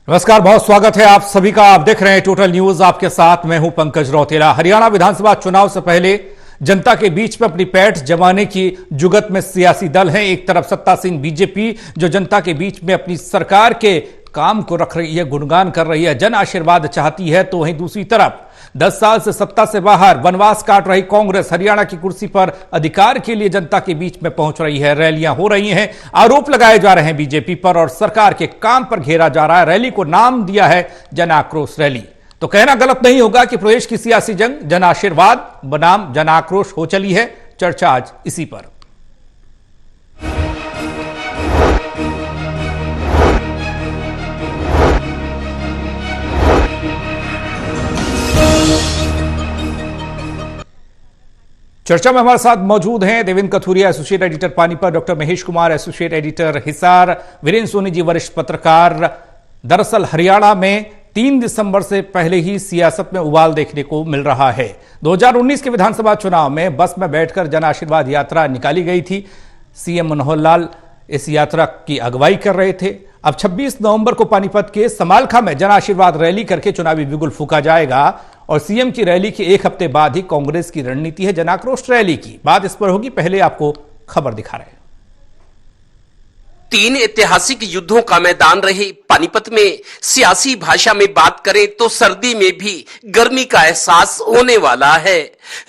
नमस्कार, बहुत स्वागत है आप सभी का। आप देख रहे हैं टोटल न्यूज, आपके साथ मैं हूं पंकज रौतेला। हरियाणा विधानसभा चुनाव से पहले जनता के बीच में अपनी पैठ जमाने की जुगत में सियासी दल हैं। एक तरफ सत्तासीन बीजेपी जो जनता के बीच में अपनी सरकार के काम को रख रही है, गुणगान कर रही है, जन आशीर्वाद चाहती है, तो वहीं दूसरी तरफ 10 साल से सत्ता से बाहर वनवास काट रही कांग्रेस हरियाणा की कुर्सी पर अधिकार के लिए जनता के बीच में पहुंच रही है। रैलियां हो रही हैं, आरोप लगाए जा रहे हैं बीजेपी पर और सरकार के काम पर घेरा जा रहा है। रैली को नाम दिया है जन आक्रोश रैली। तो कहना गलत नहीं होगा कि प्रदेश की सियासी जंग जन आशीर्वाद बनाम जन आक्रोश हो चली है। चर्चा आज इसी पर। चर्चा में हमारे साथ मौजूद हैं Devendra Kathuria, associate editor Panipat, doctor Mahesh Kumar, associate editor Hisar, Virendra Soni ji, वरिष्ठ पत्रकार। दरअसल हरियाणा में 3 दिसंबर से पहले ही सियासत में उबाल देखने को मिल रहा है। 2019 के विधानसभा चुनाव में बस में बैठकर जन आशीर्वाद यात्रा निकाली गई थी। सीएम मनोहर लाल इस यात्रा की अगुवाई कर रहे थे। अब 26 नवंबर को पानीपत के समालखा में जन आशीर्वाद रैली करके चुनावी बिगुल फूंका जाएगा और सीएम की रैली के एक हफ्ते बाद ही कांग्रेस की रणनीति है जन आक्रोश रैली की। बात इस पर होगी, पहले आपको खबर दिखा रहे हैं। 3 ऐतिहासिक युद्धों का मैदान रहे पानीपत में सियासी भाषा में बात करें तो सर्दी में भी गर्मी का एहसास होने वाला है।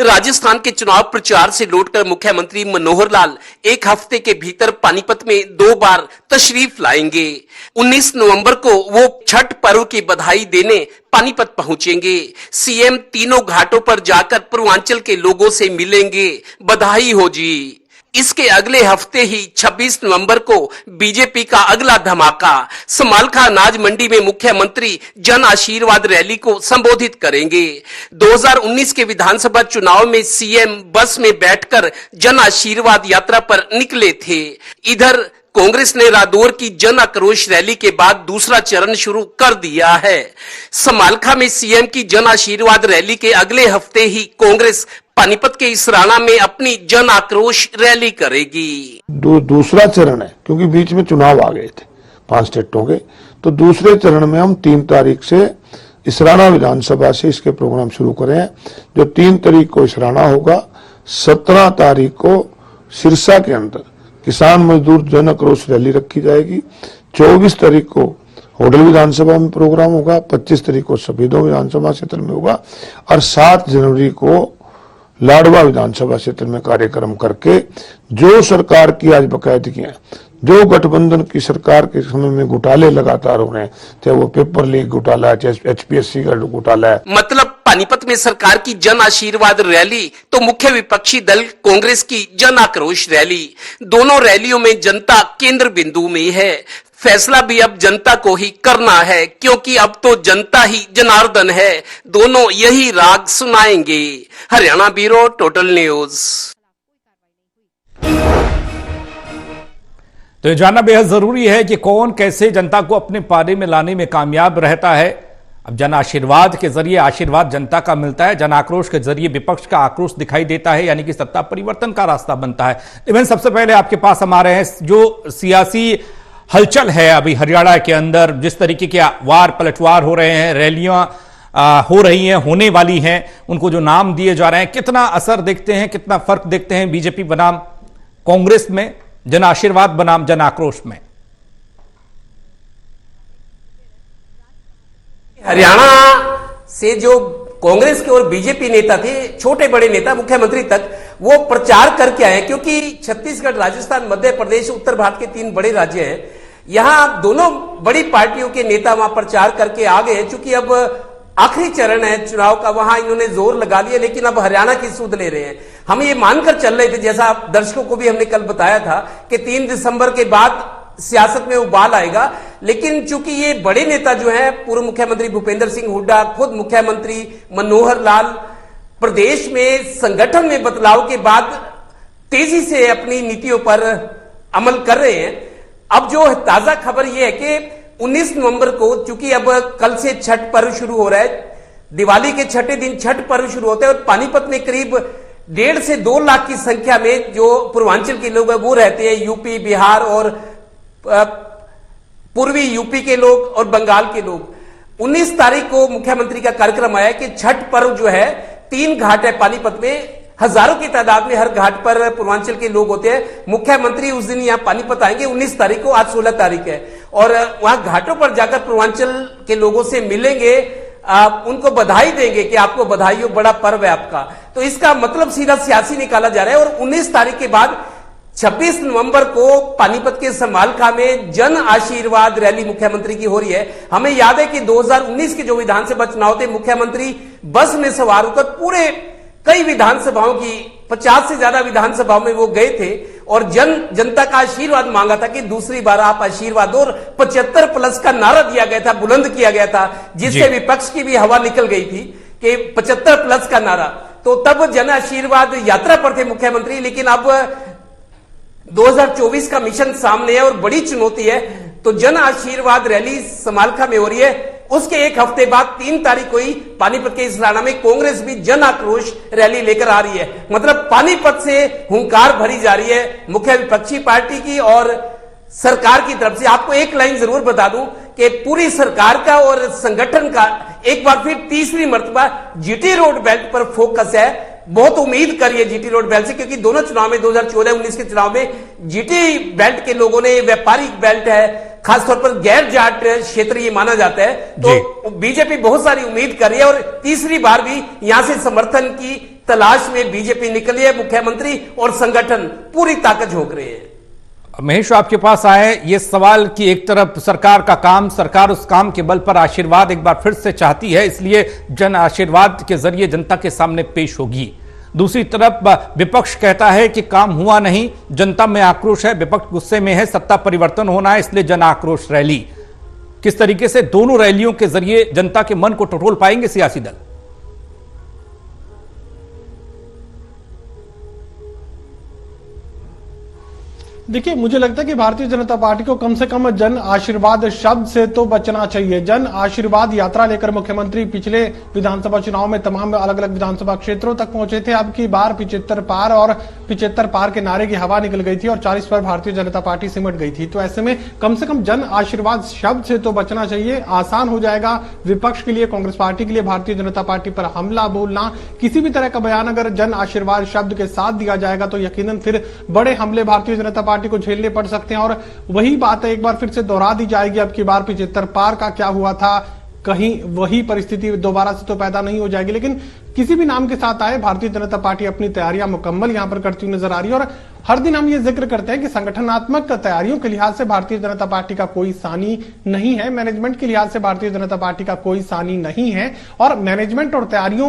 राजस्थान के चुनाव प्रचार से लौटकर मुख्यमंत्री मनोहर लाल एक हफ्ते के भीतर पानीपत में 2 बार तशरीफ लाएंगे। 19 नवंबर को वो छठ पर्व की बधाई देने पानीपत पहुंचेंगे। सीएम तीनों घाटों पर जाकर पूर्वांचल के लोगों से मिलेंगे, बधाई हो जी। इसके अगले हफ्ते ही 26 नवंबर को बीजेपी का अगला धमाका समालखा अनाज मंडी में मुख्यमंत्री जन आशीर्वाद रैली को संबोधित करेंगे। 2019 के विधानसभा चुनाव में सीएम बस में बैठकर जन आशीर्वाद यात्रा पर निकले थे। इधर कांग्रेस ने रादौर की जन आक्रोश रैली के बाद दूसरा चरण शुरू कर दिया है। समालखा में सीएम की जन आशीर्वाद रैली के अगले हफ्ते ही कांग्रेस पानीपत के इसराना में अपनी जन आक्रोश रैली करेगी। दूसरा चरण है, क्योंकि बीच में चुनाव आ गए थे 5 स्टेटों के, तो दूसरे चरण में हम 3 तारीख से इसराना विधानसभा से इसके प्रोग्राम शुरू करे हैं। जो 3 तारीख को इसराना होगा, 17 तारीख को सिरसा के अंदर किसान मजदूर जन आक्रोश रैली रखी जाएगी। 24 तारीख को होडल विधानसभा में प्रोग्राम होगा, 25 तारीख को सफेदों विधानसभा क्षेत्र में होगा और 7 जनवरी को लाडवा विधानसभा क्षेत्र में कार्यक्रम करके जो सरकार की आज बकायदगियां, जो गठबंधन की सरकार के समय में घोटाले लगातार हो रहे हैं, चाहे वो पेपर लीक घोटाला है, चाहे एचपीएससी का घोटाला है। मतलब पानीपत में सरकार की जन आशीर्वाद रैली तो मुख्य विपक्षी दल कांग्रेस की जन आक्रोश रैली, दोनों रैलियों में जनता केंद्र बिंदु में है। फैसला भी अब जनता को ही करना है, क्योंकि अब तो जनता ही जनार्दन है। दोनों यही राग सुनाएंगे। Haryana bureau, total news. तो ये जानना बेहद जरूरी है कि कौन कैसे जनता को अपने पाले में लाने में कामयाब रहता है। अब जन आशीर्वाद के जरिए आशीर्वाद जनता का मिलता है, जन आक्रोश के जरिए विपक्ष का आक्रोश दिखाई देता है, यानी कि सत्ता परिवर्तन का रास्ता बनता है। इवन सबसे पहले आपके पास हम आ रहे हैं, जो सियासी हलचल है अभी हरियाणा के अंदर, जिस तरीके के वार पलटवार हो रहे हैं, रैलियां हो रही हैं, होने वाली हैं, उनको जो नाम दिए जा रहे हैं, कितना असर देखते हैं, कितना फर्क देखते हैं बीजेपी बनाम कांग्रेस में, जन आशीर्वाद बनाम जन आक्रोश में? हरियाणा से जो कांग्रेस के और बीजेपी नेता थे, छोटे बड़े नेता मुख्यमंत्री तक, वो प्रचार करके आए, क्योंकि छत्तीसगढ़, राजस्थान, मध्य प्रदेश, उत्तर भारत के 3 बड़े राज्य हैं। यहां दोनों बड़ी पार्टियों के नेता वहां प्रचार करके आ गए। चूंकि अब आखिरी चरण है चुनाव का, वहां इन्होंने जोर लगा लिया, लेकिन अब हरियाणा की सुध ले रहे हैं। हम ये मानकर चल रहे थे, जैसा दर्शकों को भी हमने कल बताया था, कि 3 दिसंबर के बाद सियासत में उबाल आएगा। लेकिन चूंकि ये बड़े नेता जो हैं, पूर्व मुख्यमंत्री भूपेंद्र सिंह हुड्डा, खुद मुख्यमंत्री मनोहर लाल, प्रदेश में संगठन में बदलाव के बाद तेजी से अपनी नीतियों पर अमल कर रहे हैं। अब जो ताजा खबर यह है कि 19 नवंबर को, चूंकि अब कल से छठ पर्व शुरू हो रहा है, दिवाली के छठे दिन छठ पर्व शुरू होता है और पानीपत में करीब 1.5 से 2 लाख की संख्या में जो पूर्वांचल के लोग हैं वो रहते हैं। यूपी, बिहार और पूर्वी यूपी के लोग और बंगाल के लोग। 19 तारीख को मुख्यमंत्री का कार्यक्रम आया कि छठ पर्व जो है, 3 घाट है पानीपत में, हजारों की तादाद में हर घाट पर पूर्वांचल के लोग होते हैं। मुख्यमंत्री उस दिन यहां पानीपत आएंगे 19 तारीख को, आज 16 तारीख है, और वहां घाटों पर जाकर पूर्वांचल के लोगों से मिलेंगे, आप उनको बधाई देंगे कि आपको बधाई हो, बड़ा पर्व है आपका। तो इसका मतलब सीधा सियासी निकाला जा रहा है। और 19 तारीख के बाद 26 नवंबर को पानीपत के समालखा में जन आशीर्वाद रैली मुख्यमंत्री की हो रही है। हमें याद है कि 2019 के जो विधानसभा चुनाव थे, मुख्यमंत्री बस में सवार होकर पूरे कई विधानसभाओं की 50 से ज्यादा विधानसभाओं में वो गए थे और जनता का आशीर्वाद मांगा था कि दूसरी बार आप आशीर्वाद दो। और 75+ का नारा दिया गया था, बुलंद किया गया था, जिससे विपक्ष की भी हवा निकल गई थी कि 75+ का नारा। तो तब जन आशीर्वाद यात्रा पर थे मुख्यमंत्री। लेकिन अब 2024 का मिशन सामने है और बड़ी चुनौती है। तो जन आशीर्वाद रैली समालखा में हो रही है। उसके एक हफ्ते बाद 3 तारीख को ही पानीपत के इसराना में कांग्रेस भी जन आक्रोश रैली लेकर आ रही है। मतलब पानीपत से हुंकार भरी जा रही है मुख्य विपक्षी पार्टी की और सरकार की तरफ से। आपको एक लाइन जरूर बता दूं कि पूरी सरकार का और संगठन का एक बार फिर तीसरी मर्तबा जीटी रोड बेल्ट पर फोकस है। बहुत उम्मीद करिए जीटी रोड बेल्ट से, क्योंकि दोनों चुनाव में 2014-19 के चुनाव में जीटी बेल्ट के लोगों ने, व्यापारिक बेल्ट है, खासतौर पर गैर जाट क्षेत्र ये माना जाता है, तो बीजेपी बहुत सारी उम्मीद कर रही है और तीसरी बार भी यहां से समर्थन की तलाश में बीजेपी निकली है। मुख्यमंत्री और संगठन पूरी ताकत झोंक रहे हैं। महेश, आपके पास आए ये सवाल कि एक तरफ सरकार का काम, सरकार उस काम के बल पर आशीर्वाद एक बार फिर से चाहती है, इसलिए जन आशीर्वाद के जरिए जनता के सामने पेश होगी। दूसरी तरफ विपक्ष कहता है कि काम हुआ नहीं, जनता में आक्रोश है, विपक्ष गुस्से में है, सत्ता परिवर्तन होना है, इसलिए जन आक्रोश रैली। किस तरीके से दोनों रैलियों के जरिए जनता के मन को टटोल पाएंगे सियासी दल? देखिए, मुझे लगता है कि भारतीय जनता पार्टी को कम से कम जन आशीर्वाद शब्द से तो बचना चाहिए। जन आशीर्वाद यात्रा लेकर मुख्यमंत्री पिछले विधानसभा चुनाव में तमाम अलग अलग विधानसभा क्षेत्रों तक पहुंचे थे। अब की बार 75 पार और 75 पार के नारे की हवा निकल गई थी और 40 पर भारतीय जनता पार्टी सिमट गई थी। तो ऐसे में कम से कम जन आशीर्वाद शब्द से तो बचना चाहिए। आसान हो जाएगा विपक्ष के लिए, कांग्रेस पार्टी के लिए भारतीय जनता पार्टी पर हमला बोलना। किसी भी तरह का बयान अगर जन आशीर्वाद शब्द के साथ दिया जाएगा तो यकीनन फिर बड़े हमले भारतीय जनता पार्टी को झेलने पड़ सकते हैं। और वही बात है, एक बार फिर से दोहरा दी जाएगी। अब की बार 75 पार का क्या हुआ था, कहीं वही परिस्थिति दोबारा से तो पैदा नहीं हो जाएगी। लेकिन किसी भी नाम के साथ आए, भारतीय जनता पार्टी अपनी तैयारियां मुकम्मल यहां पर करती हुई नजर आ रही है। और हर दिन हम ये जिक्र करते हैं कि संगठनात्मक तैयारियों के लिहाज से भारतीय जनता पार्टी का कोई सानी नहीं है, मैनेजमेंट के लिहाज से भारतीय जनता पार्टी का कोई सानी नहीं है। और मैनेजमेंट और तैयारियों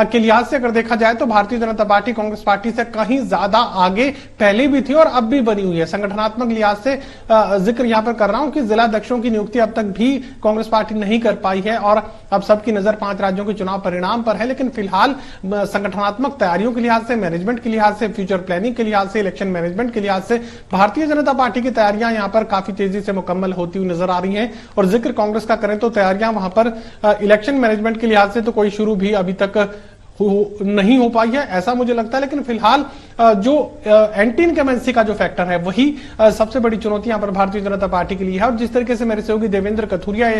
के लिहाज से अगर देखा जाए तो भारतीय जनता पार्टी कांग्रेस पार्टी से कहीं ज्यादा आगे पहले भी थी और अब भी बनी हुई है। संगठनात्मक लिहाज से जिक्र यहां पर कर रहा हूं कि जिला अध्यक्षों की नियुक्ति अब तक भी कांग्रेस पार्टी नहीं कर पाई है और अब सबकी नजर 5 राज्यों के चुनाव परिणाम पर है। लेकिन फिलहाल संगठनात्मक तैयारियों के लिहाज से, मैनेजमेंट के लिहाज से, फ्यूचर प्लानिंग के लिहाज से, इलेक्शन मैनेजमेंट के लिहाज से भारतीय जनता पार्टी की तैयारियां यहां पर काफी तेजी से मुकम्मल होती हुई नजर आ रही हैं। और जिक्र कांग्रेस का करें तो तैयारियां वहां पर इलेक्शन मैनेजमेंट के लिहाज से तो कोई शुरू भी अभी तक नहीं हो पाई है, ऐसा मुझे लगता है। लेकिन फिलहाल जो एंटी इनकमेंसी का जो फैक्टर है वही सबसे बड़ी चुनौती यहां पर भारतीय जनता पार्टी के लिए है। और जिस तरीके से मेरे सहयोगी देवेंद्र कथुरिया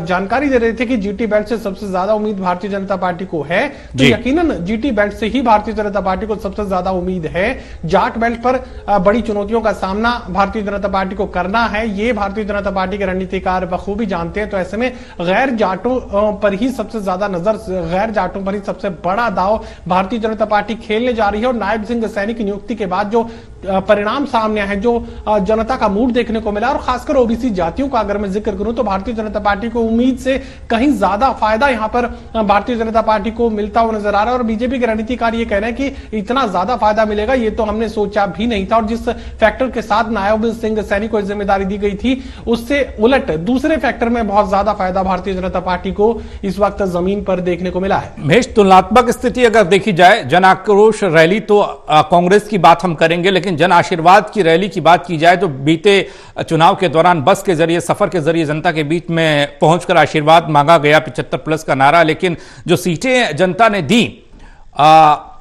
जानकारी दे रहे थे कि जीटी बेल्ट से सबसे ज्यादा उम्मीद भारतीय जनता पार्टी को है, तो यकीनन जीटी बेल्ट से ही भारतीय जनता पार्टी को सबसे ज्यादा उम्मीद है। जाट बेल्ट पर बड़ी चुनौतियों का सामना भारतीय जनता पार्टी को करना है, ये भारतीय जनता पार्टी के रणनीतिकार बखूबी जानते हैं। तो ऐसे में गैर जाटों पर ही सबसे ज्यादा नजर, गैर जाटों पर ही सबसे बड़ा दाव भारतीय जनता पार्टी खेलने जा रही है। और नायब सिंह सैनी की नियुक्ति के बाद जो परिणाम सामने आए, जो जनता का मूड देखने को मिला, और खासकर ओबीसी जातियों का अगर मैं जिक्र करूं तो भारतीय जनता पार्टी को उम्मीद से कहीं ज्यादा फायदा यहां पर भारतीय जनता पार्टी को मिलता हुआ नजर आ रहा है। और बीजेपी के रणनीतिकार ये कह रहे हैं कि इतना ज्यादा फायदा मिलेगा ये तो हमने सोचा भी नहीं था। और जिस फैक्टर के साथ नायब सिंह सैनी को जिम्मेदारी दी गई थी उससे उलट दूसरे फैक्टर में बहुत ज्यादा फायदा भारतीय जनता पार्टी को इस वक्त जमीन पर देखने को मिला है। महेश, तुलनात्मक स्थिति अगर देखी जाए, जन आक्रोश रैली तो कांग्रेस की बात हम करेंगे, लेकिन जन आशीर्वाद की रैली की बात की जाए तो बीते चुनाव के दौरान बस के जरिए, सफर के जरिए जनता के बीच में पहुंचकर आशीर्वाद मांगा गया, 75+ का नारा। लेकिन जो सीटें जनता ने दी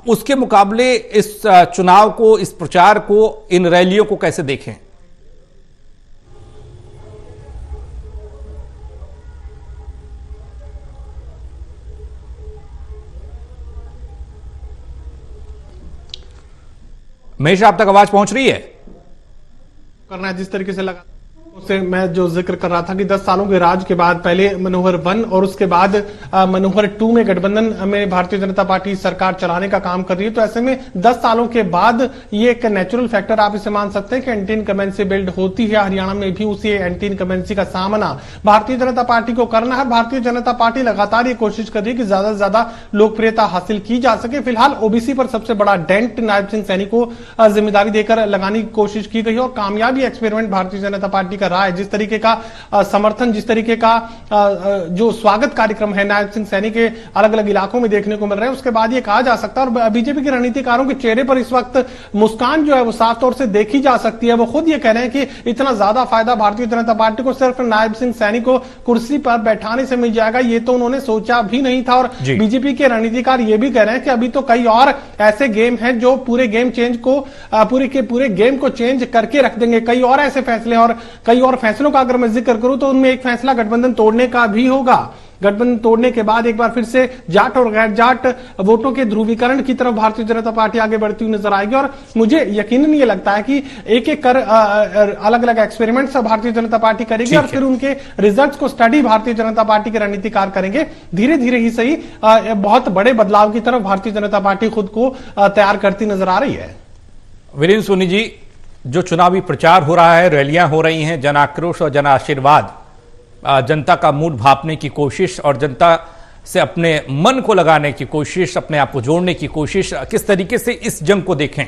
उसके मुकाबले इस चुनाव को, इस प्रचार को, इन रैलियों को कैसे देखें? महेश, आप तक आवाज पहुंच रही है? करना है जिस तरीके से लगा उससे मैं जो जिक्र कर रहा था कि 10 सालों के राज के बाद पहले मनोहर 1 और उसके बाद मनोहर 2 में गठबंधन में भारतीय जनता पार्टी सरकार चलाने का काम कर रही है। तो ऐसे में 10 सालों के बाद ये एक नेचुरल फैक्टर आप इसे मान सकते हैं कि एंटी इनकमेंसी बिल्ड होती है। हरियाणा में भी उसी एंटी इनकमेंसी का सामना भारतीय जनता पार्टी को करना है। भारतीय जनता पार्टी लगातार ये कोशिश कर रही है कि ज्यादा से ज्यादा लोकप्रियता हासिल की जा सके। फिलहाल ओबीसी पर सबसे बड़ा डेंट नायब सिंह सैनी को जिम्मेदारी देकर लगाने की कोशिश की गई और कामयाबी एक्सपेरिमेंट भारतीय जनता पार्टी रहा है। जिस तरीके का समर्थन, जिस तरीके का जो स्वागत कार्यक्रम है नायब सिंह सैनी के अलग अलग इलाकों में देखने को मिल रहे हैं, उसके बाद ये कहा जा सकता है और बीजेपी के रणनीतिकारों के चेहरे पर इस वक्त मुस्कान जो है वो साफ तौर से देखी जा सकती है। वो खुद ये कह रहे हैं कि इतना ज्यादा फायदा भारतीय जनता पार्टी को सिर्फ नायब सिंह सैनी को कुर्सी पर बैठाने से मिल जाएगा, ये तो उन्होंने सोचा भी नहीं था। और बीजेपी के रणनीतिकार ये भी कह रहे हैं कि अभी तो कई और ऐसे गेम हैं जो पूरे गेम चेंज को पूरे गेम को चेंज करके रख देंगे। कई और ऐसे फैसले और कई और फैसलों का अगर मैं जिक्र करूं तो उनमें एक फैसला गठबंधन तोड़ने का भी होगा। गठबंधन तोड़ने के बाद एक बार फिर से जाट और गैर जाट वोटों के ध्रुवीकरण की तरफ भारतीय जनता पार्टी आगे बढ़ती हुई नजर आएगी। और मुझे यकीनन ये लगता है कि एक एक कर अलग अलग एक्सपेरिमेंट्स भारतीय जनता पार्टी करेगी और फिर उनके रिजल्ट्स को स्टडी भारतीय जनता पार्टी के रणनीतिकार करेंगे। धीरे धीरे ही सही बहुत बड़े बदलाव की तरफ भारतीय जनता पार्टी खुद को तैयार करती नजर आ रही है। वीरेंद्र सोनी जी, जो चुनावी प्रचार हो रहा है, रैलियां हो रही हैं, जन आक्रोश और जन आशीर्वाद, जनता का मूड भांपने की कोशिश और जनता से अपने मन को लगाने की कोशिश, अपने आप को जोड़ने की कोशिश, किस तरीके से इस जंग को देखें?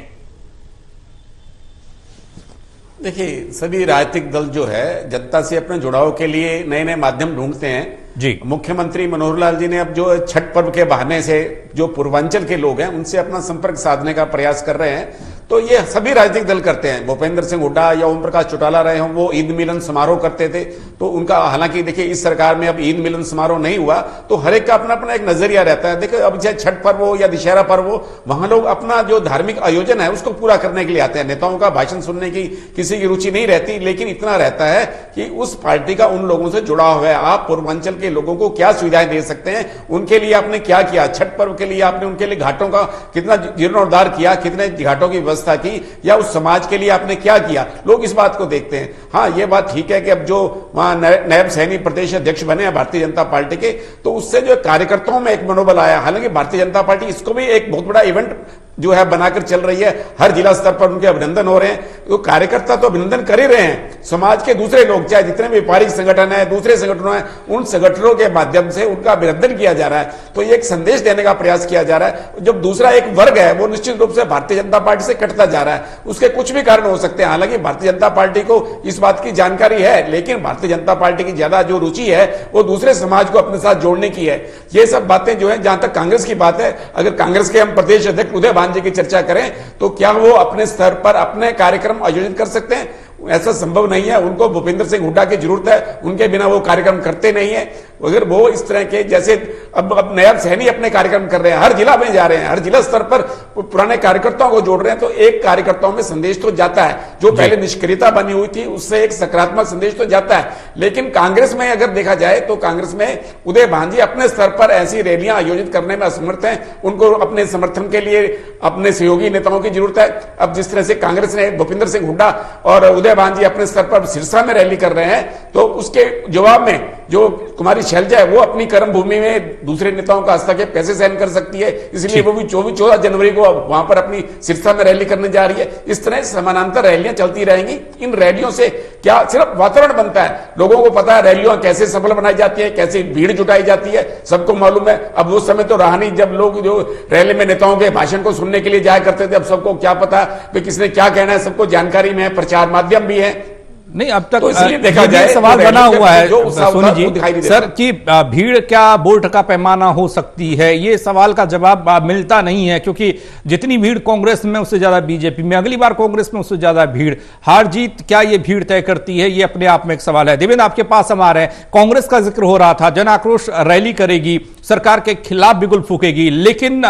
देखिए, सभी राजनीतिक दल जो है जनता से अपने जुड़ाव के लिए नए नए माध्यम ढूंढते हैं जी। मुख्यमंत्री मनोहर लाल जी ने अब जो छठ पर्व के बहाने से जो पूर्वांचल के लोग हैं उनसे अपना संपर्क साधने का प्रयास कर रहे हैं। तो ये सभी राजनीतिक दल करते हैं। भूपेंद्र सिंह हुड्डा या ओम प्रकाश चौटाला रहे हों, वो ईद मिलन समारोह करते थे। तो उनका, हालांकि देखिए इस सरकार में अब ईद मिलन समारोह नहीं हुआ, तो हर एक का अपना अपना एक नजरिया रहता है। देखिए, अब चाहे छठ पर्व हो या दशहरा पर्व हो, वहां लोग अपना जो धार्मिक आयोजन है उसको पूरा करने के लिए आते हैं। नेताओं का भाषण सुनने की किसी की रुचि नहीं रहती, लेकिन इतना रहता है कि उस पार्टी का उन लोगों से जुड़ाव है। आप पूर्वांचल के लोगों को क्या सुविधाएं दे सकते हैं, उनके लिए आपने क्या किया। छठ पर्व के लिए आपने उनके लिए घाटों का कितना जीर्णोद्धार किया, कितने घाटों की व्यवस्था की, या उस समाज के लिए आपने क्या किया। लोग इस बात को देखते हैं। हाँ, ये बात ठीक है कि अब जो वहां नायब सैनी प्रदेश अध्यक्ष बने हैं भारतीय जनता पार्टी के, तो उससे जो कार्यकर्ताओं में एक मनोबल आया। हालांकि भारतीय जनता पार्टी इसको भी एक बहुत बड़ा इवेंट जो है बनाकर चल रही है, हर जिला स्तर पर उनके अभिनंदन हो रहे हैं। तो कार्यकर्ता तो अभिनंदन कर ही रहे हैं, समाज के दूसरे लोग, चाहे जितने भी व्यापारिक संगठन है, दूसरे संगठनों हैं, उन संगठनों के माध्यम से उनका अभिनंदन किया जा रहा है। तो ये एक संदेश देने का प्रयास किया जा रहा है। जब दूसरा एक वर्ग है वो निश्चित रूप से भारतीय जनता पार्टी से कटता जा रहा है, उसके कुछ भी कारण हो सकते हैं। हालांकि भारतीय जनता पार्टी को इस बात की जानकारी है, लेकिन भारतीय जनता पार्टी की ज्यादा जो रुचि है वो दूसरे समाज को अपने साथ जोड़ने की है। ये सब बातें जो है, जहां तक कांग्रेस की बात है, अगर कांग्रेस के हम प्रदेश अध्यक्ष उदय भान जी की चर्चा करें तो क्या वो अपने स्तर पर अपने कार्यक्रम आयोजित कर सकते हैं? ऐसा संभव नहीं है। उनको भूपेंद्र सिंह हुड्डा की जरूरत है, उनके बिना वो कार्यक्रम करते नहीं है। अगर वो इस तरह के, जैसे अब नायब सैनी अपने कार्यक्रम कर रहे हैं, हर जिला में जा रहे हैं, हर जिला स्तर पर पुराने कार्यकर्ताओं को जोड़ रहे हैं, तो एक कार्यकर्ताओं में संदेश तो जाता है। जो पहले निष्क्रियता बनी हुई थी उससे एक सकारात्मक संदेश तो जाता है। लेकिन कांग्रेस में अगर देखा जाए तो कांग्रेस में उदय भान जी अपने स्तर पर ऐसी रैलियां आयोजित करने में असमर्थ हैं। उनको अपने समर्थन के लिए अपने सहयोगी नेताओं की जरूरत है। अब जिस तरह से कांग्रेस ने भूपेंद्र सिंह हुड्डा और उदय भान जी अपने स्तर पर सिरसा में रैली कर रहे हैं, तो उसके जवाब में जो कुमारी शैलजा है वो अपनी कर्म भूमि में दूसरे नेताओं का हस्तक्षेप कैसे सहन कर सकती है, इसलिए वो भी 14 जनवरी को वहां पर अपनी सिरसा में रैली करने जा रही है। इस तरह समानांतर रैलियां चलती रहेंगी। इन रैलियों से क्या सिर्फ वातावरण बनता है, लोगों को पता है रैलियां कैसे सफल बनाई जाती है, कैसे भीड़ जुटाई जाती है, सबको मालूम है। अब वो समय तो रहा नहीं जब लोग जो रैली में नेताओं के भाषण को सुनने के लिए जाया करते थे। अब सबको क्या पता कि किसने क्या कहना है, सबको जानकारी में है, प्रचार माध्यम भी है। नहीं, अब तक तो इसलिए देखा जाए सवाल बना हुआ है सोनी जी सर कि भीड़ क्या वोट का पैमाना हो सकती है। ये सवाल का जवाब मिलता नहीं है, क्योंकि जितनी भीड़ कांग्रेस में उससे ज्यादा बीजेपी में, अगली बार कांग्रेस में उससे ज्यादा भीड़। हार जीत क्या ये भीड़ तय करती है, ये अपने आप में एक सवाल है। देवेंद्र, आपके पास हम आ रहे हैं। कांग्रेस का जिक्र हो रहा था, जन आक्रोश रैली करेगी, सरकार के खिलाफ बिगुल फूकेगी, लेकिन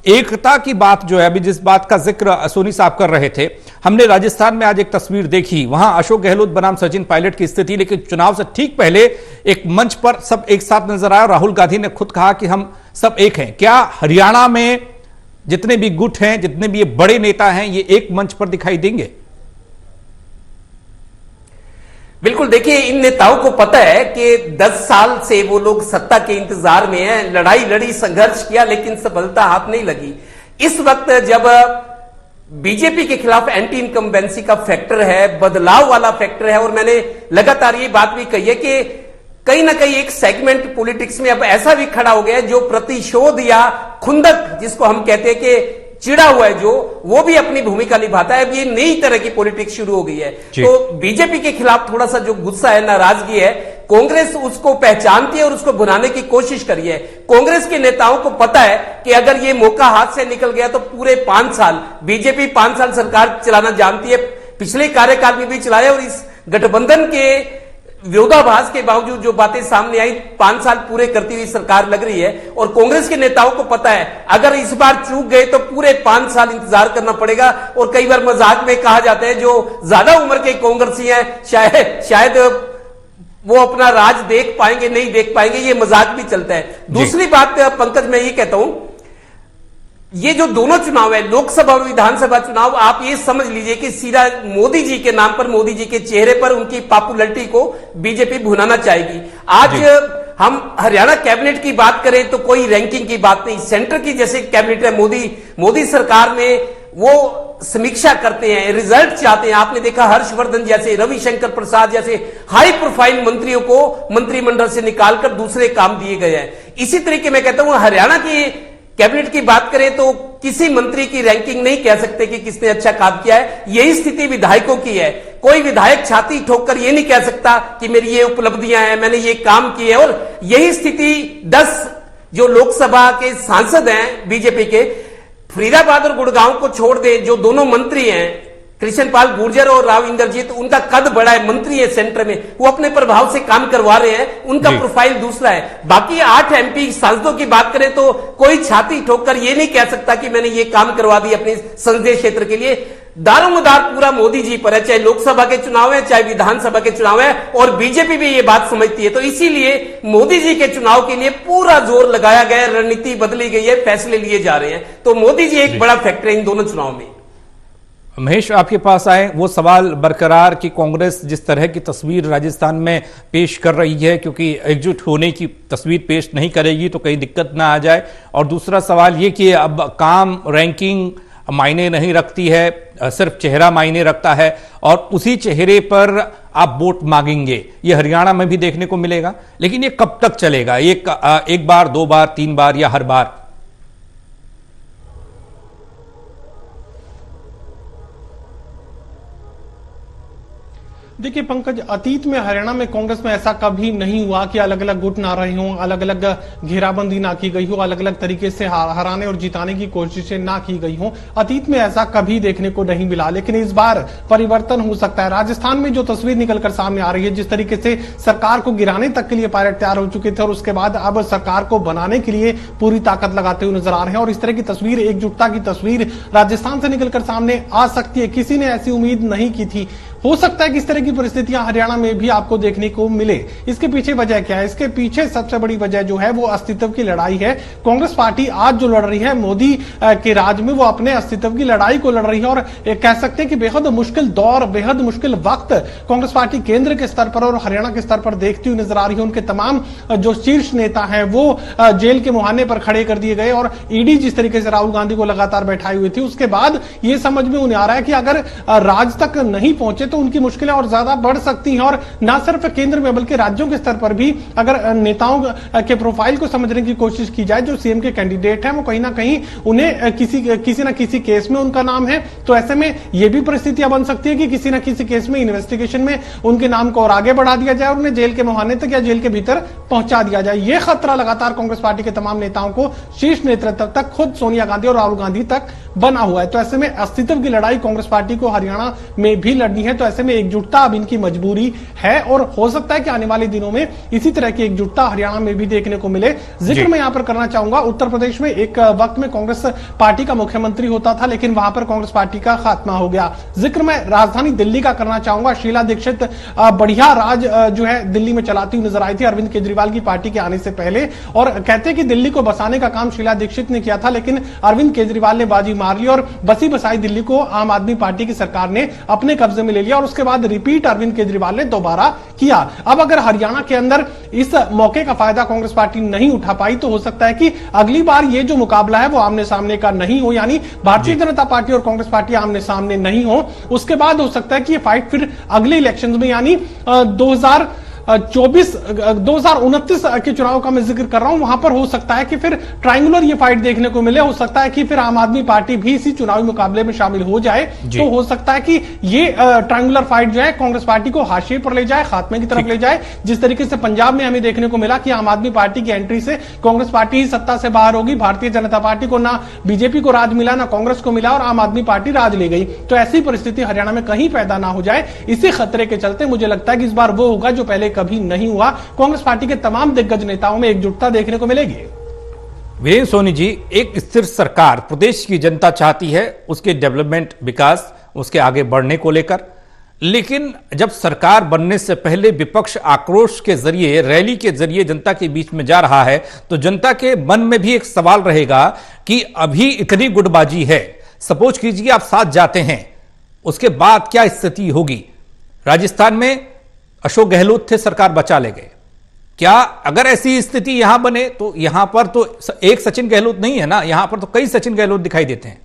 एकता की बात जो है, अभी जिस बात का जिक्र सोनी साहब कर रहे थे, हमने राजस्थान में आज एक तस्वीर देखी, वहां अशोक गहलोत बनाम सचिन पायलट की स्थिति, लेकिन चुनाव से ठीक पहले एक मंच पर सब एक साथ नजर आया। राहुल गांधी ने खुद कहा कि हम सब एक हैं। क्या हरियाणा में जितने भी गुट हैं, जितने भी ये बड़े नेता हैं, ये एक मंच पर दिखाई देंगे? बिल्कुल, देखिए इन नेताओं को पता है कि 10 साल से वो लोग सत्ता के इंतजार में हैं, लड़ाई लड़ी, संघर्ष किया, लेकिन सफलता हाथ नहीं लगी। इस वक्त जब बीजेपी के खिलाफ एंटी इनकम्बेंसी का फैक्टर है, बदलाव वाला फैक्टर है, और मैंने लगातार ये बात भी कही है कि कहीं ना कहीं एक सेगमेंट पॉलिटिक्स में अब ऐसा भी खड़ा हो गया है जो प्रतिशोध या खुंदक, जिसको हम कहते हैं कि चिड़ा हुआ है, जो वो भी अपनी भूमिका निभाता है। अब ये नई तरह की पॉलिटिक्स शुरू हो गई है। तो बीजेपी के खिलाफ थोड़ा सा जो गुस्सा है, नाराजगी है, कांग्रेस उसको पहचानती है और उसको भुनाने की कोशिश करी है। कांग्रेस के नेताओं को पता है कि अगर ये मौका हाथ से निकल गया तो पूरे 5 साल, बीजेपी 5 साल सरकार चलाना जानती है, पिछले कार्यकाल में भी चलाया, और इस गठबंधन के विरोधाभास के बावजूद जो बातें सामने आई, 5 साल पूरे करती हुई सरकार लग रही है। और कांग्रेस के नेताओं को पता है अगर इस बार चूक गए तो पूरे 5 साल इंतजार करना पड़ेगा। और कई बार मजाक में कहा जाता है जो ज्यादा उम्र के कांग्रेसी हैं शायद वो अपना राज देख पाएंगे, नहीं देख पाएंगे, ये मजाक भी चलता है। दूसरी बात पंकज, मैं ये कहता हूं, ये जो दोनों चुनाव है, लोकसभा और विधानसभा चुनाव, आप ये समझ लीजिए कि सीधा मोदी जी के नाम पर, मोदी जी के चेहरे पर उनकी पॉपुलैरिटी को बीजेपी भुनाना चाहेगी। आज हम हरियाणा कैबिनेट की बात करें तो कोई रैंकिंग की बात नहीं, सेंटर की जैसे कैबिनेट है, मोदी सरकार में वो समीक्षा करते हैं, रिजल्ट चाहते हैं। आपने देखा हर्षवर्धन जैसे, रविशंकर प्रसाद जैसे हाई प्रोफाइल मंत्रियों को मंत्रिमंडल से निकालकर दूसरे काम दिए गए हैं। इसी तरीके मैं कहता हूं हरियाणा की कैबिनेट की बात करें तो किसी मंत्री की रैंकिंग नहीं कह सकते कि किसने अच्छा काम किया है। यही स्थिति विधायकों की है। कोई विधायक छाती ठोककर ये नहीं कह सकता कि मेरी ये उपलब्धियां हैं, मैंने ये काम किए हैं। और यही स्थिति 10 जो लोकसभा के सांसद हैं बीजेपी के, फरीदाबाद और गुड़गांव को छोड़ दे, जो दोनों मंत्री हैं कृष्ण पाल गुर्जर और राव इंद्रजीत, उनका कद बड़ा है, मंत्री है सेंटर में, वो अपने प्रभाव से काम करवा रहे हैं, उनका प्रोफाइल दूसरा है। बाकी 8 एमपी सांसदों की बात करें तो कोई छाती ठोककर ये नहीं कह सकता कि मैंने ये काम करवा दी अपने संसदीय क्षेत्र के लिए। दारोमदार पूरा मोदी जी पर है, चाहे लोकसभा के चुनाव है, चाहे विधानसभा के चुनाव है, और बीजेपी भी ये बात समझती है। तो इसीलिए मोदी जी के चुनाव के लिए पूरा जोर लगाया गया, रणनीति बदली गई है, फैसले लिए जा रहे हैं। तो मोदी जी एक बड़ा फैक्टर है इन दोनों चुनाव में। महेश, आपके पास आए वो सवाल बरकरार कि कांग्रेस जिस तरह की तस्वीर राजस्थान में पेश कर रही है, क्योंकि एकजुट होने की तस्वीर पेश नहीं करेगी तो कहीं दिक्कत ना आ जाए। और दूसरा सवाल ये कि अब काम, रैंकिंग मायने नहीं रखती है, सिर्फ चेहरा मायने रखता है, और उसी चेहरे पर आप वोट मांगेंगे। ये हरियाणा में भी देखने को मिलेगा, लेकिन ये कब तक चलेगा? एक बार, 2 बार, 3 बार या हर बार? देखिए पंकज, अतीत में हरियाणा में कांग्रेस में ऐसा कभी नहीं हुआ कि अलग अलग गुट ना रहे हों, अलग अलग घेराबंदी ना की गई हो, अलग अलग तरीके से हराने और जिताने की कोशिशें ना की गई हों। अतीत में ऐसा कभी देखने को नहीं मिला, लेकिन इस बार परिवर्तन हो सकता है। राजस्थान में जो तस्वीर निकलकर सामने आ रही है, जिस तरीके से सरकार को गिराने तक के लिए पायलट तैयार हो चुके थे और उसके बाद अब सरकार को बनाने के लिए पूरी ताकत लगाते हुए नजर आ रहे हैं, और इस तरह की तस्वीर, एकजुटता की तस्वीर राजस्थान से निकलकर सामने आ सकती है। किसी ने ऐसी उम्मीद नहीं की थी। हो सकता है कि इस तरह की परिस्थितियां हरियाणा में भी आपको देखने को मिले। इसके पीछे वजह क्या है? इसके पीछे सबसे बड़ी वजह जो है वो अस्तित्व की लड़ाई है। कांग्रेस पार्टी आज जो लड़ रही है मोदी के राज में, वो अपने अस्तित्व की लड़ाई को लड़ रही है, और कह सकते हैं कि बेहद मुश्किल दौर, बेहद मुश्किल वक्त कांग्रेस पार्टी केंद्र के स्तर पर और हरियाणा के स्तर पर देखती हुई नजर आ रही है। उनके तमाम जो शीर्ष नेता हैं वो जेल के मुहाने पर खड़े कर दिए गए, और ईडी जिस तरीके से राहुल गांधी को लगातार बैठाई हुई थी, उसके बाद ये समझ में उन्हें आ रहा है कि अगर राज तक नहीं पहुंचे तो उनकी मुश्किलें और ज्यादा बढ़ सकती हैं। और ना सिर्फ केंद्र में बल्कि राज्यों के स्तर पर भी अगर नेताओं के प्रोफाइल को समझने की कोशिश की जाए, जो सीएम के कैंडिडेट हैं वो कहीं ना कहीं उन्हें किसी ना किसी केस में उनका नाम है, तो ऐसे में यह भी परिस्थितियां बन सकती है कि किसी ना किसी केस में, इन्वेस्टिगेशन में उनके नाम को और आगे बढ़ा दिया जाए और उन्हें जेल के मुहाने तक या जेल के भीतर पहुंचा दिया जाए। यह खतरा लगातार कांग्रेस पार्टी के तमाम नेताओं को, शीर्ष नेतृत्व तक, खुद सोनिया गांधी और राहुल गांधी तक बना हुआ है। तो ऐसे में अस्तित्व की लड़ाई कांग्रेस पार्टी को हरियाणा में भी लड़नी है। तो ऐसे में एकजुटता अब इनकी मजबूरी है और हो सकता है कि आने वाले दिनों में इसी तरह की एकजुटता हरियाणा में भी देखने को मिले। जिक्र मैं यहां पर करना चाहूंगा, उत्तर प्रदेश में एक वक्त में कांग्रेस पार्टी का मुख्यमंत्री होता था, लेकिन वहां पर कांग्रेस पार्टी का खात्मा हो गया। जिक्र मैं राजधानी दिल्ली का करना चाहूंगा। शीला दीक्षित बढ़िया राज जो है दिल्ली में चलाती हुई नजर आई थी अरविंद केजरीवाल की पार्टी के आने से पहले, और कहते हैं कि दिल्ली को बसाने का काम शीला दीक्षित ने किया था, लेकिन अरविंद केजरीवाल ने बाजी मार ली और बसी बसाई दिल्ली को आम आदमी पार्टी की सरकार ने अपने कब्जे में ले लिया और उसके बाद रिपीट अरविंद केजरीवाल ने दोबारा किया। अब अगर हरियाणा के अंदर इस मौके का फायदा कांग्रेस पार्टी नहीं उठा पाई तो हो सकता है कि अगली बार ये जो मुकाबला है वो आमने सामने का नहीं हो, यानी भारतीय जनता पार्टी और कांग्रेस पार्टी आमने सामने नहीं हो। उसके बाद हो सकता है कि ये फाइट फिर अगले इलेक्शंस में यानी 2029 के चुनाव का मैं जिक्र कर रहा हूं, वहां पर हो सकता है कि फिर ट्रायंगुलर ये फाइट देखने को मिले। हो सकता है कि फिर आम आदमी पार्टी भी इसी चुनावी मुकाबले में शामिल हो जाए। तो हो सकता है कि ये ट्रायंगुलर फाइट जो है कांग्रेस पार्टी को हाशिए पर ले जाए, खात्मे की तरफ ले जाए। जिस तरीके से पंजाब में हमें देखने को मिला कि आम आदमी पार्टी की एंट्री से कांग्रेस पार्टी ही सत्ता से बाहर होगी, भारतीय जनता पार्टी को ना बीजेपी को राज मिला, ना कांग्रेस को मिला और आम आदमी पार्टी राज ले गई। तो ऐसी परिस्थिति हरियाणा में कहीं पैदा ना हो जाए, इसी खतरे के चलते मुझे लगता है कि इस बार वो होगा जो पहले कभी नहीं हुआ। कांग्रेस पार्टी के तमाम दिग्गज नेताओं में एकजुटता देखने को मिलेगी। वीरेंद्र सोनी जी, एक स्थिर सरकार प्रदेश की जनता चाहती है, उसके डेवलपमेंट, विकास, उसके आगे बढ़ने को लेकर। लेकिन जब सरकार बनने से पहले विपक्ष आक्रोश के जरिए, रैली के जरिए जनता के बीच में जा रहा है, तो जनता के मन में भी एक सवाल रहेगा कि अभी इतनी गुटबाजी है, सपोज कीजिए आप साथ जाते हैं, उसके बाद क्या स्थिति होगी? राजस्थान में अशोक गहलोत थे, सरकार बचा ले गए। क्या अगर ऐसी स्थिति यहां बने तो यहां पर तो एक सचिन गहलोत नहीं है ना, यहां पर तो कई सचिन गहलोत दिखाई देते हैं।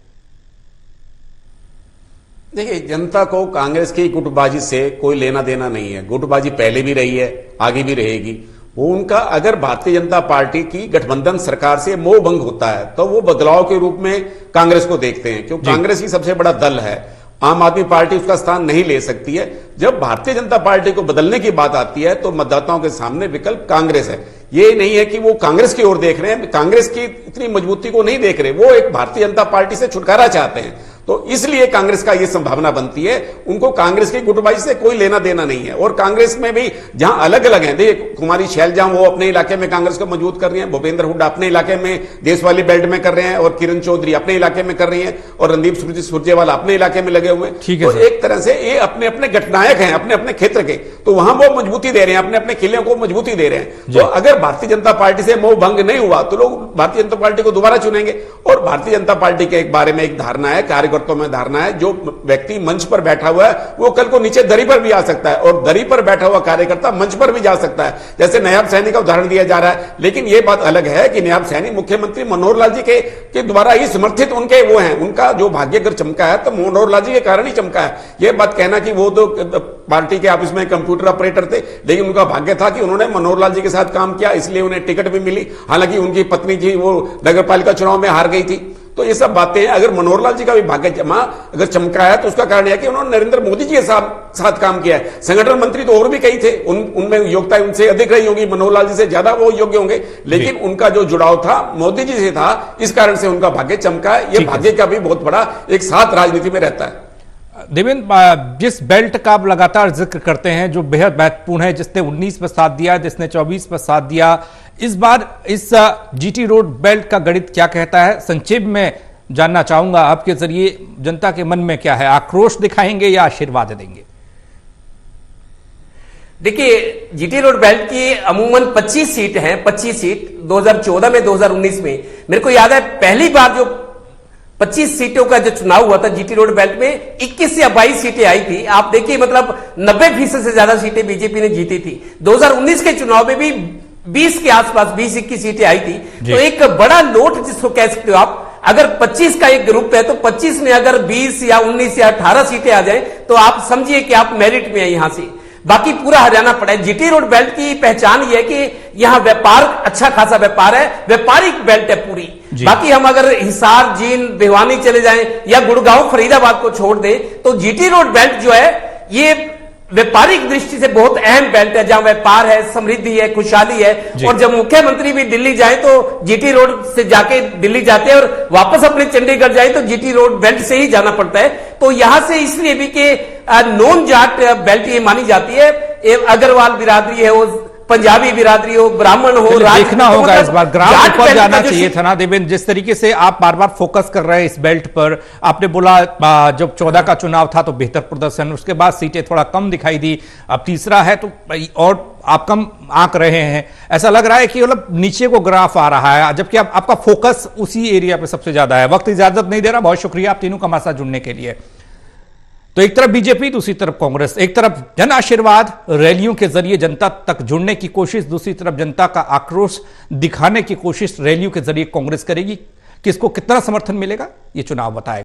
देखिए, जनता को कांग्रेस की गुटबाजी से कोई लेना देना नहीं है। गुटबाजी पहले भी रही है, आगे भी रहेगी। वो उनका, अगर भारतीय जनता पार्टी की गठबंधन सरकार से मोह भंग होता है तो वो बदलाव के रूप में कांग्रेस को देखते हैं, क्योंकि कांग्रेस ही सबसे बड़ा दल है। आम आदमी पार्टी उसका स्थान नहीं ले सकती है। जब भारतीय जनता पार्टी को बदलने की बात आती है तो मतदाताओं के सामने विकल्प कांग्रेस है। ये नहीं है कि वो कांग्रेस की ओर देख रहे हैं, कांग्रेस की इतनी मजबूती को नहीं देख रहे, वो एक भारतीय जनता पार्टी से छुटकारा चाहते हैं। तो इसलिए कांग्रेस का ये संभावना बनती है, उनको कांग्रेस की गुटबाजी से कोई लेना देना नहीं है। और कांग्रेस में भी जहां अलग अलग हैं, देखिए कुमारी शैलजा वो अपने इलाके में कांग्रेस को मजबूत कर रही हैं, भूपेंद्र हुड्डा अपने इलाके में देश वाली बेल्ट में कर रहे हैं, और किरण चौधरी अपने इलाके में कर रही हैं, और रणदीप सुरजेवाला अपने इलाके में लगे हुए हैं। तो एक तरह से ये अपने अपने गठनायक हैं, अपने अपने क्षेत्र के, तो वहां वो मजबूती दे रहे हैं, अपने अपने किले को मजबूती दे रहे हैं। तो अगर भारतीय जनता पार्टी से मोह भंग नहीं हुआ तो लोग भारतीय जनता पार्टी को दोबारा चुनेंगे। और भारतीय जनता पार्टी के एक बारे में एक धारणा है, कार्यकर्ताओं में धारणा है, जो व्यक्ति मंच पर बैठा हुआ है वो कल को नीचे दरी पर भी आ सकता है, और दरी पर बैठा हुआ कार्यकर्ता मंच पर भी जा सकता है। जैसे नायब सैनी का उदाहरण दिया जा रहा है, लेकिन यह बात अलग है कि नायब सैनी मुख्यमंत्री मनोहर लाल जी के द्वारा ही समर्थित उनके वो हैं, उनका जो भाग्य अगर चमका है तो मनोहर लाल जी के कारण ही चमका है। यह बात कहना कि वो तो पार्टी के ऑफिस में कंप्यूटर ऑपरेटर थे, लेकिन उनका भाग्य था कि उन्होंने मनोहर लाल जी के साथ काम किया, इसलिए उन्हें टिकट भी मिली। हालांकि उनकी पत्नी जी वो नगर पालिका चुनाव में हार गई थी। तो ये सब बातें हैं। अगर मनोहर लाल जी का भी भाग्य अगर चमका है तो उसका कारण यह कि उन्होंने नरेंद्र मोदी जी के साथ काम किया है। संगठन मंत्री तो और भी कई थे, उनमें योग्यता उनसे अधिक रही होगी, मनोहर लाल जी से ज्यादा वो योग्य होंगे, लेकिन उनका जो जुड़ाव था मोदी जी से था, इस कारण से उनका भाग्य चमका है। ये भाग्य का भी बहुत बड़ा एक साथ राजनीति में रहता है। देवेंद्र, जिस बेल्ट का आप लगातार जिक्र करते हैं, जो बेहद महत्वपूर्ण है, जिसने 19 में साथ दिया, जिसने 24 में साथ दिया, इस बार इस जीटी रोड बेल्ट का गणित क्या कहता है? संक्षेप में जानना चाहूंगा आपके जरिए, जनता के मन में क्या है? आक्रोश दिखाएंगे या आशीर्वाद देंगे? देखिए, जीटी रोड बेल्ट की अमूमन 25 सीट हैं, 25 सीट 2014 में, 2019 में। मेरे को याद है पहली बार जो 25 सीटों का जो चुनाव हुआ था जीटी रोड बेल्ट में, 21 या 22 सीटें आई थी। आप देखिए, मतलब 90% से ज्यादा सीटें बीजेपी ने जीती थी। 2019 के चुनाव में भी 20 के आसपास 20-21 सीटें आई थी। तो एक बड़ा लोट जिसको कह सकते हो आप, अगर 25 का एक ग्रुप है तो 25 में अगर 20 या 19 या 18 सीटें आ जाए तो आप समझिए कि आप मेरिट में हैं यहां से। बाकी पूरा हरियाणा पड़ा है। जीटी रोड बेल्ट की पहचान यह है कि यहां व्यापार, अच्छा खासा व्यापार है, व्यापारिक बेल्ट है पूरी। बाकी हम अगर हिसार, जींद, भिवानी चले जाएं या गुड़गांव, फरीदाबाद को छोड़ दें तो जीटी रोड बेल्ट जो है ये व्यापारिक दृष्टि से बहुत अहम बेल्ट है, जहां व्यापार है, समृद्धि है, खुशहाली है। और जब मुख्यमंत्री भी दिल्ली जाए तो जीटी रोड से जाके दिल्ली जाते हैं और वापस अपने चंडीगढ़ जाए तो जीटी रोड बेल्ट से ही जाना पड़ता है। तो यहां से इसलिए भी कि नॉन जाट बेल्ट ये मानी जाती है। अग्रवाल बिरादरी है, वो पंजाबी बिरादरी हो, ब्राह्मण हो, देखना होगा इस बार ग्राफ ऊपर जाना का चाहिए था ना देवेंद्र। जिस तरीके से आप बार बार फोकस कर रहे हैं इस बेल्ट पर, आपने बोला जब 14 का चुनाव था तो बेहतर प्रदर्शन, उसके बाद सीटें थोड़ा कम दिखाई दी, अब तीसरा है तो और आप कम आंक रहे हैं। ऐसा लग रहा है कि मतलब नीचे को ग्राफ आ रहा है, जबकि आपका फोकस उसी एरिया पे सबसे ज्यादा है। वक्त इजाजत नहीं दे रहा, बहुत शुक्रिया आप तीनों का हमारे साथ जुड़ने के लिए। तो एक तरफ बीजेपी, दूसरी तरफ कांग्रेस, एक तरफ जन आशीर्वाद रैलियों के जरिए जनता तक जुड़ने की कोशिश, दूसरी तरफ जनता का आक्रोश दिखाने की कोशिश रैलियों के जरिए कांग्रेस करेगी। किसको कितना समर्थन मिलेगा ये चुनाव बताएगा।